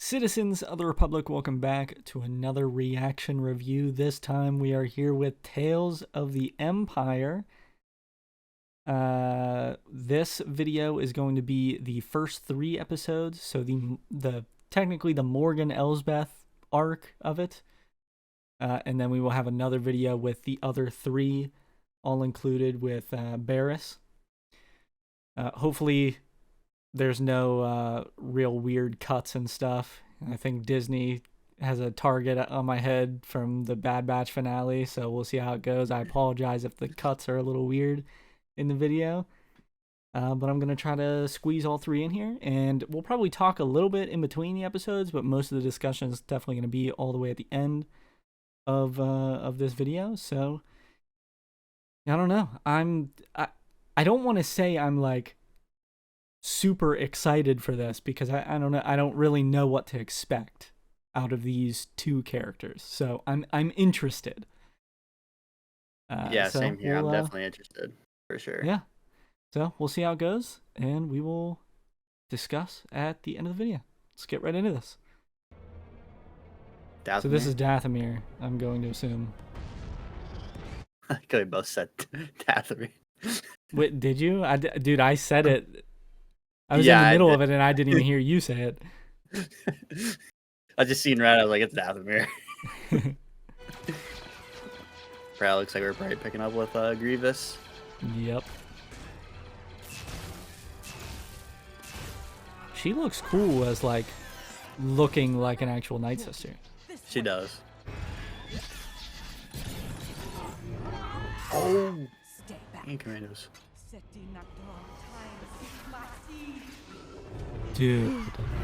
Citizens of the Republic, welcome back to another reaction review. This time we are here with Tales of the Empire. This video is going to be the first 3 episodes, so technically the Morgan Elsbeth arc of it. And then we will have another video with the other 3, all included with Barris. Hopefully there's no real weird cuts and stuff. I think Disney has a target on my head from the Bad Batch finale, so we'll see how it goes. I apologize if the cuts are a little weird in the video, but I'm going to try to squeeze all 3 in here, and we'll probably talk a little bit in between the episodes, but most of the discussion is definitely going to be all the way at the end of this video. So I don't know. I don't want to say I'm like super excited for this because I don't know. I don't really know what to expect out of these 2 characters. So I'm interested. Yeah, same here. I'm definitely interested for sure. Yeah. So we'll see how it goes, and we will discuss at the end of the video. Let's get right into this. Dathomir? So this is Dathomir, I'm going to assume. I think we both said Dathomir. Wait, did you? Dude, I said it. I was in the middle of it, and I didn't even hear you say it. I just seen Red. I was like, it's Dathomir. Probably looks like we're probably picking up with Grievous. Yep. She looks cool as like looking like an actual Night Sister. She does. Oh, and Commandos. Dude,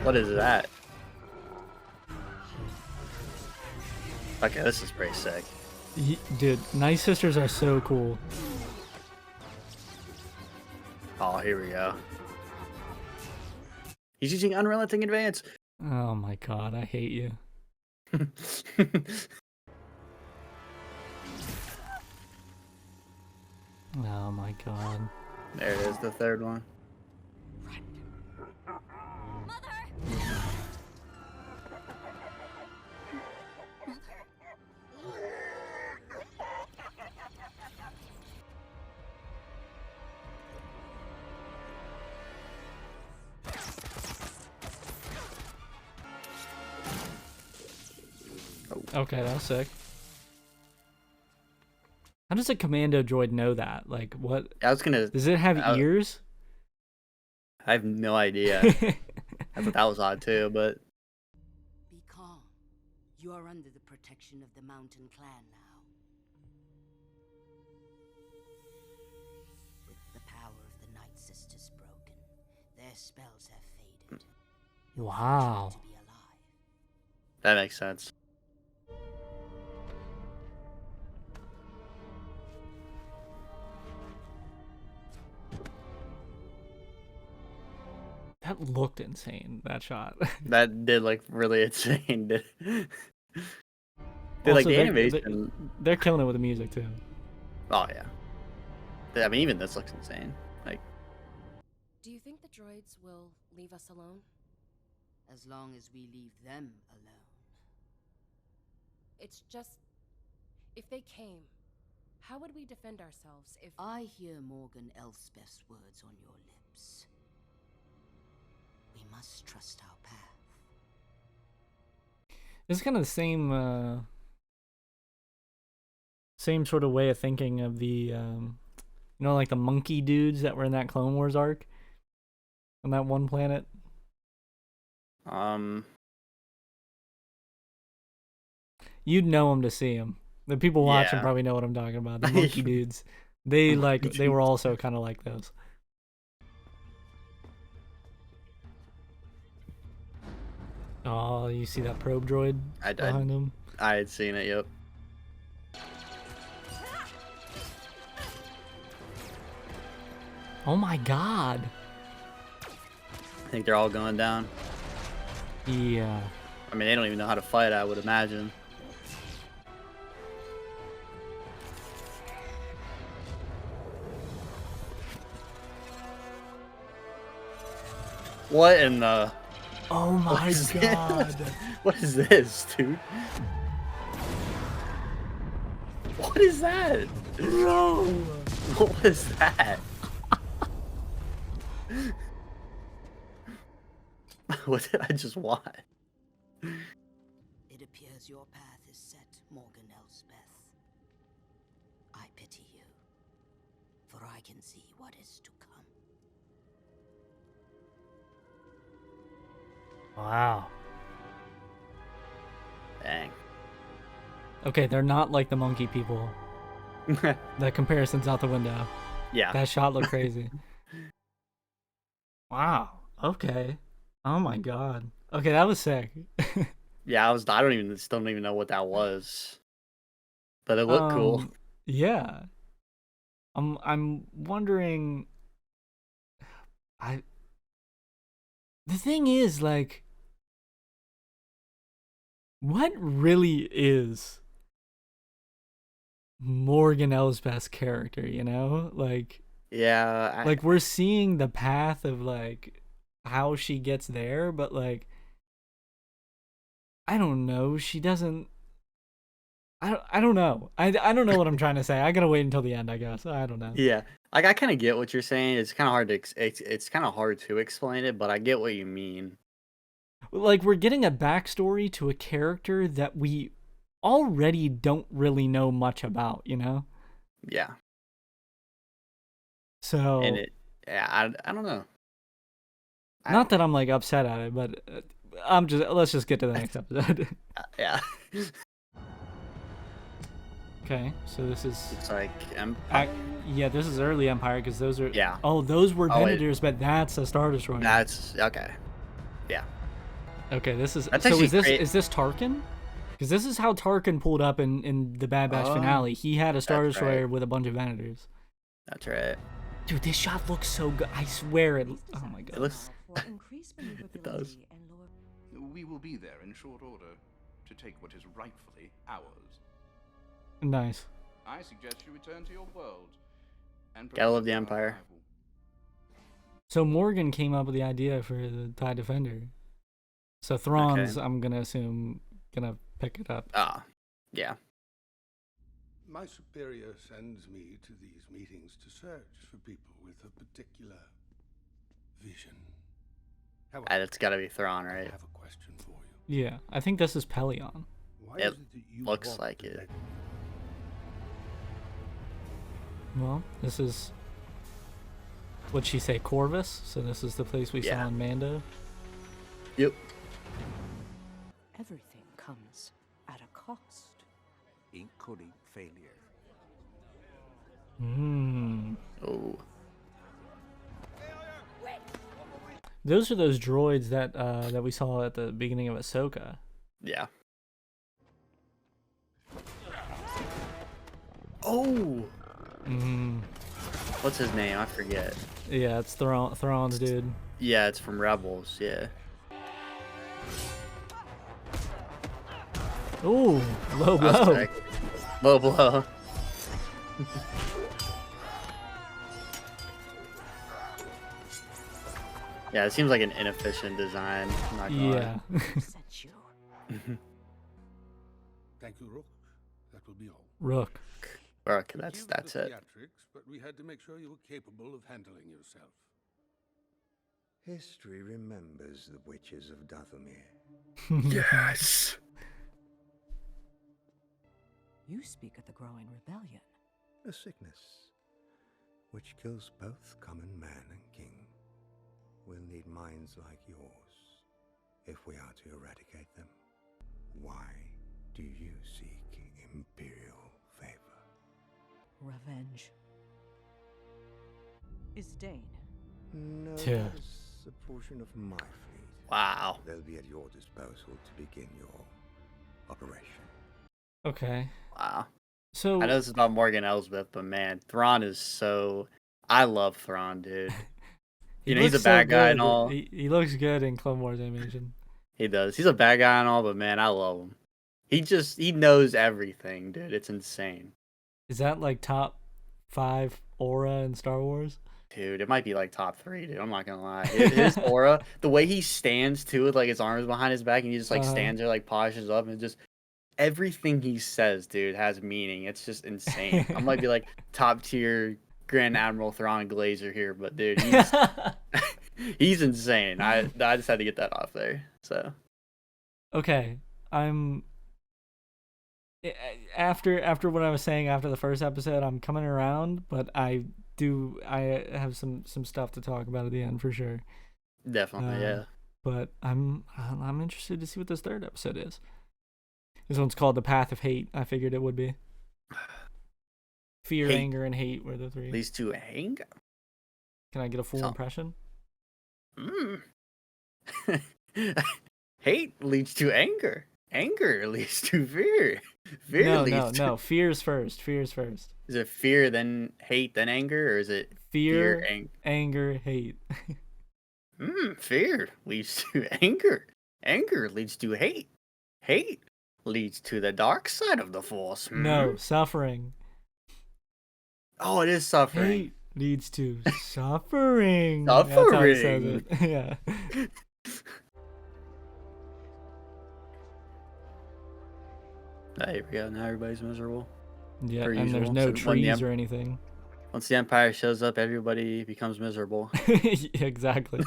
what is that? Okay, this is pretty sick. Dude, Night Sisters are so cool. Oh, here we go. He's using Unrelenting Advance. Oh my god, I hate you. Oh my god. There it is, the 3rd one. Okay, that was sick. How does a commando droid know that? Like, what? I was gonna. Does it have ears? I have no idea. I thought that was odd too, but. Be calm. You are under the protection of the Mountain Clan now. With the power of the Night Sisters broken, their spells have faded. Wow. To be alive. That makes sense. That looked insane, that shot. That did look really insane. Dude, Also, like the animation. They're killing it with the music too. Oh yeah. I mean, even this looks insane. Like. Do you think the droids will leave us alone? As long as we leave them alone. It's just, if they came, how would we defend ourselves if... I hear Morgan Elsbeth's words on your lips. We must trust our path. It's kind of the same sort of way of thinking of the, you know, like the monkey dudes that were in that Clone Wars arc on that one planet. You'd know them to see them. The people watching probably know what I'm talking about. The monkey dudes. They were also kind of like those. Oh, you see that probe droid behind him? I had seen it, yep. Oh my god. I think they're all going down. Yeah. I mean, they don't even know how to fight, I would imagine. What in the... Oh my is god. this? What is this, dude? What is that? Bro. What is that? What did I just watch? It appears your path is set, Morgan Elsbeth. I pity you, for I can see what is to come. Wow. Dang. Okay, they're not like the monkey people. The comparison's out the window. Yeah. That shot looked crazy. Wow. Okay. Oh my god. Okay, that was sick. Yeah, I still don't even know what that was. But it looked cool. Yeah. I'm wondering the thing is, like, what really is Morgan Elsbeth's character, you know? Like, Yeah. like we're seeing the path of like how she gets there, but like I don't know, she doesn't I don't know. I don't know what I'm trying to say. I gotta wait until the end, I guess. I don't know. Yeah. Like, I kind of get what you're saying. It's kind of hard to it's kind of hard to explain it, but I get what you mean. Like, we're getting a backstory to a character that we already don't really know much about, you know? Yeah. So And I don't know. not that I'm like upset at it, but let's just get to the next episode. Yeah. Okay, so this is It's like yeah, this is early Empire because those are Yeah. Oh, those were Oh, Venators, but that's a Star Destroyer. That's okay. Yeah. Okay, this is That's so. actually Is this great. is this Tarkin? Because this is how Tarkin pulled up in the Bad Batch Oh, finale. He had a Star that's Destroyer right. with a bunch of Venators. That's right. Dude, this shot looks so good. I swear it. Oh my It god. looks It does. We will be there in short order to take what is rightfully ours. Nice. I suggest you return to your world and Gotta love the prepare for our Empire. arrival. So Morgan came up with the idea for the TIE Defender. So Thrawn's, I'm gonna assume, gonna pick it up. Yeah. My superior sends me to these meetings to search for people with a particular vision. However, It's gotta be Thrawn, I right? have a question for you. Yeah, I think this is Pelion. Why It is it that you looks want like to it. let- Well, this is. What'd she say? Corvus. So this is the place we Yeah. saw in Mando. Yep. Everything comes at a cost. including failure. Hmm. Oh. Those are those droids that that we saw at the beginning of Ahsoka. Yeah. Oh. Hmm. What's his name? I forget. Yeah, it's Thrawn's dude. Yeah, it's from Rebels. Yeah. Ooh, low That was blow. sick. Low blow. Yeah, it seems like an inefficient design. I'm not gonna lie. Yeah. Set you. Thank you, Rook. That will be all. Rook. Rook, We that's cute that's the it. theatrics, but we had to make sure you were capable of handling yourself. History remembers the witches of Dathomir. Yes. You speak of the growing rebellion. A sickness which kills both common man and king. We'll need minds like yours if we are to eradicate them. Why do you seek imperial favor? Revenge. Is Dane. No, Yeah. that is a portion of my fleet. Wow. They'll be at your disposal to begin your operation. Okay. Wow. So I know this is about Morgan Elsbeth, but man, Thrawn is so. I love Thrawn, dude. You know, he's a looks so bad guy and good. all. He looks good in Clone Wars animation. He does. He's a bad guy and all, but man, I love him. He knows everything, dude. It's insane. Is that like top 5 aura in Star Wars? Dude, it might be like top 3, dude. I'm not gonna lie. His aura, the way he stands too, with like his arms behind his back, and he just like stands there, like polishes up, and just everything he says, dude, has meaning. It's just insane. I might be like top tier Grand Admiral Thrawn Glazer here, but dude, he's insane. I just had to get that off there. So Okay, I'm after what I was saying after the first episode, I'm coming around, but I have some stuff to talk about at the end for sure. definitely, yeah. But I'm interested to see what this third episode is. This one's called The Path of Hate. I figured it would be. Fear, Hate. anger, and hate were the 3. Leads to anger. Can I get a full impression? Hate leads to anger. Anger leads to fear. Fear leads to... No. Fear's first. Fear's first. Is it fear, then hate, then anger, or is it Fear anger, hate. Fear leads to anger. Anger leads to hate. Hate leads to the dark side of the Force. No, suffering. Oh, it is suffering. Hate leads to suffering. Suffering. That's how he says it. Yeah. There we go. Now everybody's miserable. Yeah, Per and there's usual. no So when the trees or anything. Once the Empire shows up, everybody becomes miserable. Exactly.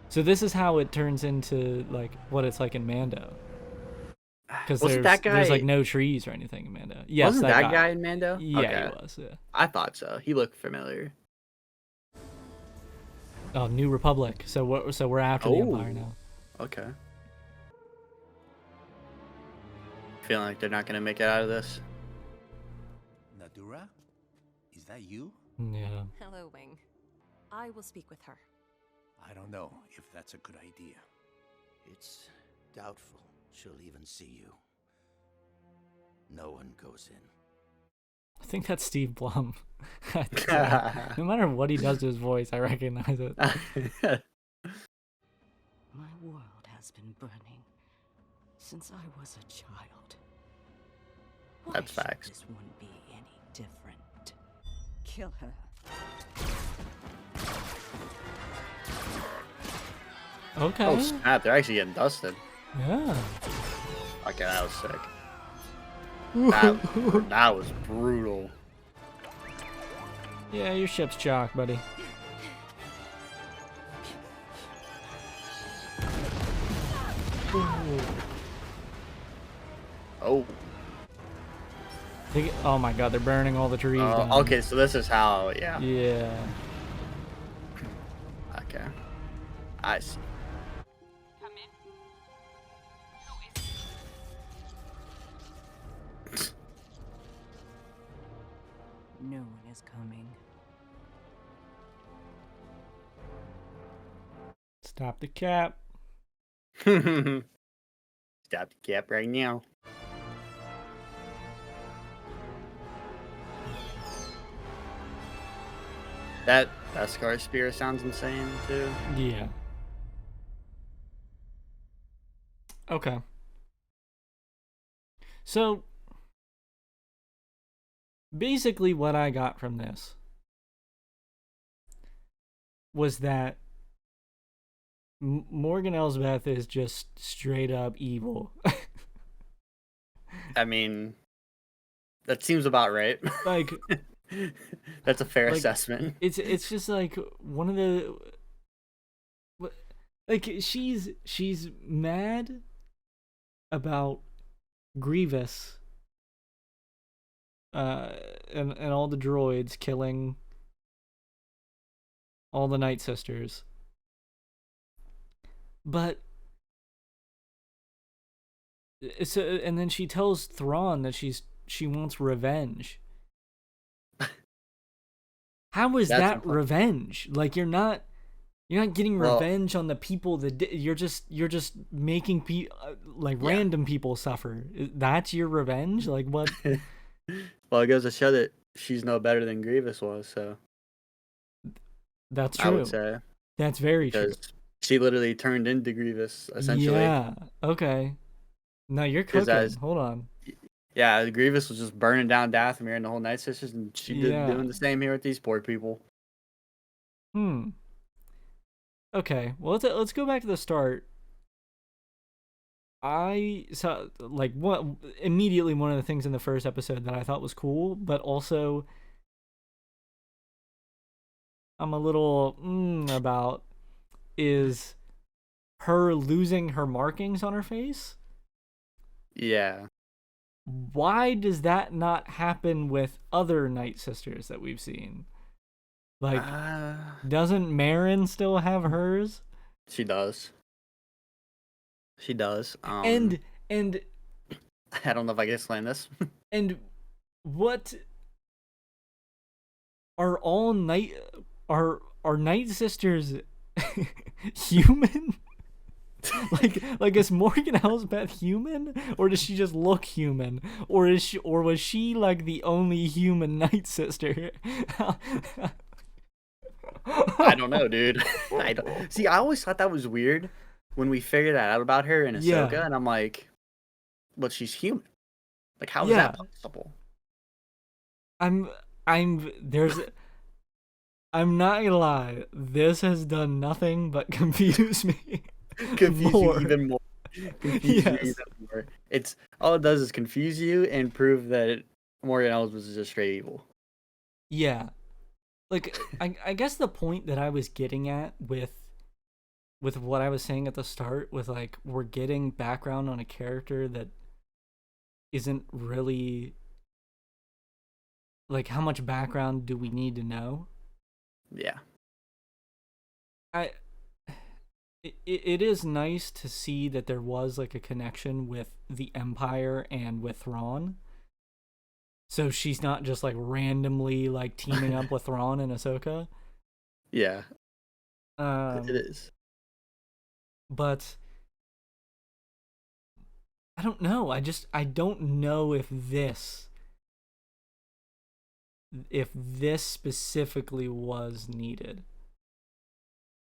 So this is how it turns into like what it's like in Mando. Because there's like no trees or anything in Mando. Yes, Wasn't that guy in Mando? Yeah, Okay. he was. Yeah. I thought so. He looked familiar. Oh, New Republic. So we're after the Empire now. Okay. Feeling like they're not gonna make it out of this. Nadura? Is that you? Yeah. Hello, Wing. I will speak with her. I don't know if that's a good idea. It's doubtful she'll even see you. No one goes in. I think that's Steve Blum. No matter what he does to his voice, I recognize it. My world has been burning since I was a child. Why That's should facts. this one be any different? Kill her. Okay. Oh snap! They're actually getting dusted. Yeah. Okay, that was sick. That was brutal. Yeah, your ship's chalk, buddy. Oh. Oh my god, they're burning all the trees down. Okay, so this is how. Yeah. Yeah. Okay. I see. Come in. No one is coming. Stop the cap. Stop the cap right now. That Scar Spear sounds insane too. Yeah. Okay. So basically what I got from this was that Morgan Elsbeth is just straight up evil. I mean, that seems about right. Like, that's a fair like, assessment. It's just like one of the, like she's mad about Grievous and all the droids killing all the Night Sisters. But so, and then she tells Thrawn that she wants revenge. How is that revenge? Like you're not getting revenge on the people that you're just making random people suffer. That's your revenge? Like what? Well, it goes to show that she's no better than Grievous was. So that's true. I would say that's very true. She literally turned into Grievous, essentially. Yeah. Okay. No, you're cooking. Hold on. Yeah, Grievous was just burning down Dathomir and the whole Night Sisters, and she did Yeah. doing the same here with these poor people. Okay, well let's go back to the start. I saw like what immediately one of the things in the first episode that I thought was cool, but also I'm a little about is her losing her markings on her face. Yeah. Why does that not happen with other Night Sisters that we've seen? Like, doesn't Marin still have hers? She does. She does. And I don't know if I can explain this. and what are all night are Night Sisters human? like is Morgan Elsbeth human, or does she just look human, or was she like the only human Night Sister? I don't know, dude. I don't see. I always thought that was weird when we figured that out about her in Ahsoka, and I'm like, but she's human. Like, how is that possible? I'm not gonna lie. This has done nothing but confuse me. Confuse you even more. Confuse you even more. It's all it does is confuse you and prove that Morgan Elsbeth was just straight evil. Yeah, like I guess the point that I was getting at with what I was saying at the start, with like we're getting background on a character that isn't really like, how much background do we need to know? Yeah. It is nice to see that there was like a connection with the Empire and with Thrawn. So she's not just like randomly like teaming up with Thrawn and Ahsoka. Yeah. It is. But I don't know. I don't know if this specifically was needed.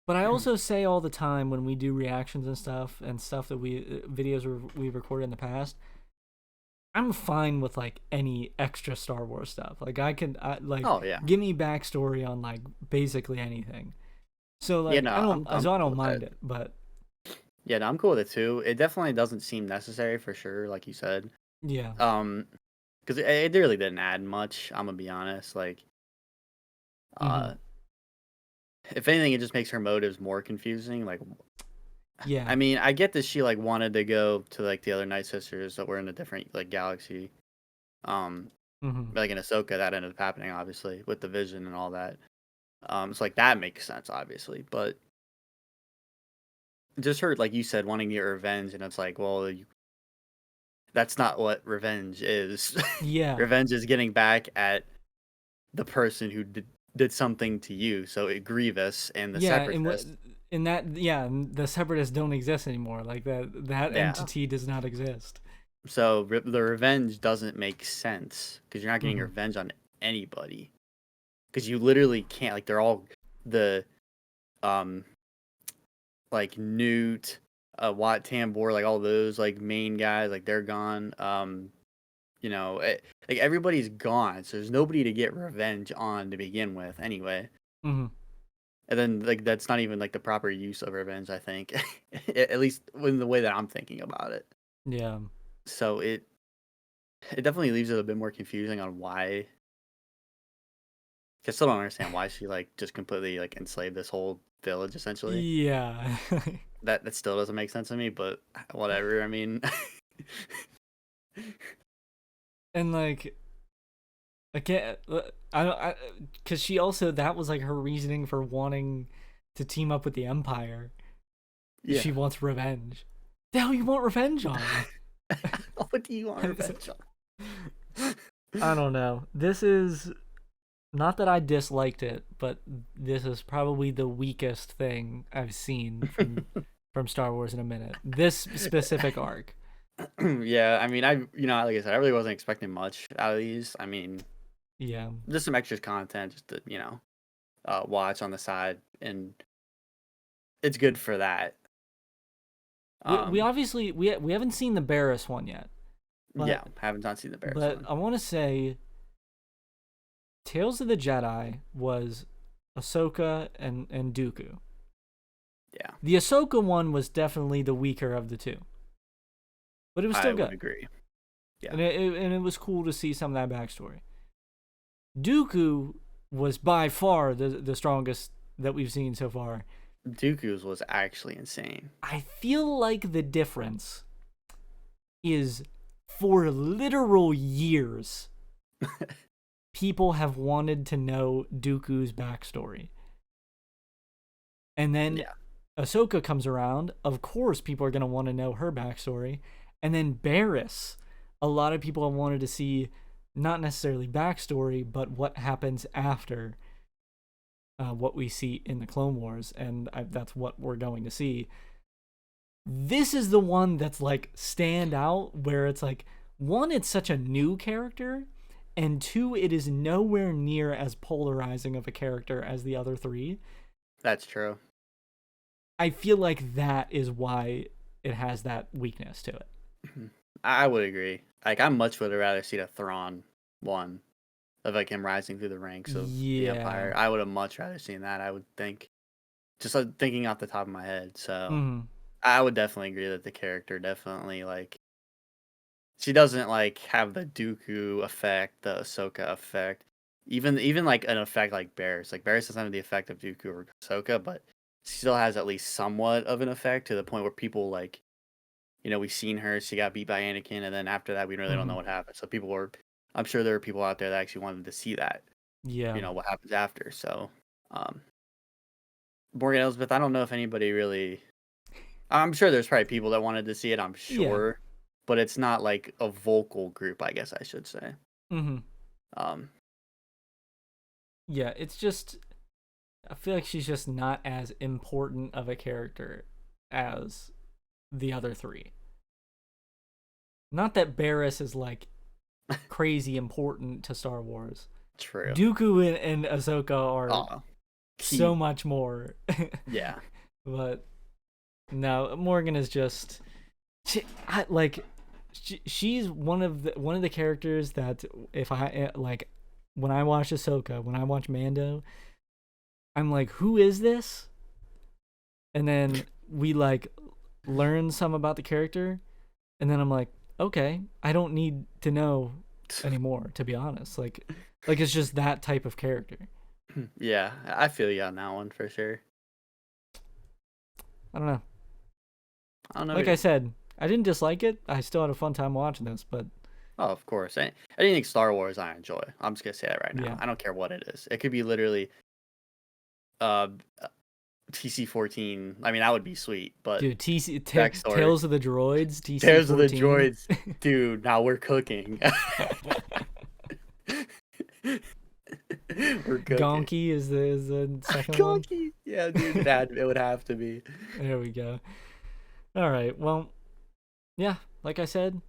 But I also say all the time when we do reactions and stuff that videos we've recorded in the past, I'm fine with like any extra Star Wars stuff. Like give me backstory on like basically anything. So like I don't mind it, but yeah, no, I'm cool with it too. It definitely doesn't seem necessary for sure, like you said. Yeah. Because it really didn't add much. I'm gonna be honest. Like, if anything, it just makes her motives more confusing. Like, yeah. I mean, I get that she like wanted to go to like the other Night Sisters that were in a different like galaxy. Like in Ahsoka, that ended up happening obviously with the Vision and all that. So like that makes sense obviously, but just her, like you said, wanting to get revenge, and it's like, well, that's not what revenge is. Yeah. Revenge is getting back at the person who did something to you. So Grievous and the Separatists. The Separatists don't exist anymore. Like that entity does not exist. So the revenge doesn't make sense because you're not getting revenge on anybody. Because you literally can't. Like they're all the, like Newt, Wat Tambor, like all those like main guys, like they're gone. Like everybody's gone, so there's nobody to get revenge on to begin with, anyway. And then like that's not even like the proper use of revenge, I think, at least in the way that I'm thinking about it. Yeah. So it definitely leaves it a bit more confusing on why. I still don't understand why she like just completely like enslaved this whole village essentially. Yeah. that still doesn't make sense to me, but whatever. I mean. And like, again, because she also, that was like her reasoning for wanting to team up with the Empire. Yeah. She wants revenge. The hell you want revenge on? What do you want revenge on? I don't know. This is not that I disliked it, but this is probably the weakest thing I've seen from Star Wars in a minute. This specific arc. Yeah, I mean, like I said, I really wasn't expecting much out of these. I mean, yeah, just some extra content, just to watch on the side, and it's good for that. We obviously we haven't seen the Barriss one yet. But, yeah, haven't not seen the Barris but one. I want to say Tales of the Jedi was Ahsoka and Dooku. Yeah, The Ahsoka one was definitely the weaker of the two, but it was still I good. would agree. Yeah, And it was cool to see some of that backstory. Dooku was by far the strongest that we've seen so far. Dooku's was actually insane. I feel like the difference is for literal years, people have wanted to know Dooku's backstory. And then Yeah. Ahsoka comes around. Of course, people are going to want to know her backstory. And then Barriss, a lot of people have wanted to see not necessarily backstory, but what happens after what we see in the Clone Wars. And that's what we're going to see. This is the one that's like stand out, where it's like, one, it's such a new character, and two, it is nowhere near as polarizing of a character as the other three. That's true. I feel like that is why it has that weakness to it. I would agree. Like, I much would have rather seen a Thrawn one of like him rising through the ranks of the Empire. I would have much rather seen that, I would think. Just thinking off the top of my head. So I would definitely agree that the character definitely, like, she doesn't like have the Dooku effect, the Ahsoka effect. Even like an effect like Barriss. Like, Barriss doesn't have the effect of Dooku or Ahsoka, but she still has at least somewhat of an effect, to the point where people, like, we've seen her, she got beat by Anakin, and then after that we really don't know what happened. So I'm sure there are people out there that actually wanted to see that. Yeah. What happens after. So Morgan Elsbeth, I don't know if anybody really, I'm sure there's probably people that wanted to see it, I'm sure. But it's not like a vocal group, I guess I should say. Yeah, it's just, I feel like she's just not as important of a character as the other three. Not that Barriss is like crazy important to Star Wars. True. Dooku and Ahsoka are so much more. Yeah. But no, Morgan is just, she's one of the characters that, if I like, when I watch Ahsoka, when I watch Mando, I'm like, who is this? And then we like learn some about the character, and then I'm like, okay, I don't need to know anymore, to be honest. Like it's just that type of character. Yeah, I feel you on that one for sure. I don't know. Like either. I said, I didn't dislike it. I still had a fun time watching this, but oh, of course. Anything Star Wars I enjoy. I'm just gonna say that right now. Yeah. I don't care what it is. It could be literally TC-14. I mean, that would be sweet, but dude, Tales of the Droids, TC-14. Tales of the Droids. Dude, now we're cooking. We're cooking. Gonky is the second Gonky. one. Yeah, dude, it would have to be. There we go. All right, well, yeah, like I said,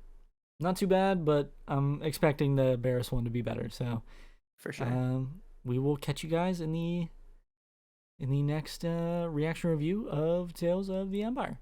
not too bad, but I'm expecting the Barriss one to be better. So for sure, we will catch you guys in the next reaction review of Tales of the Empire.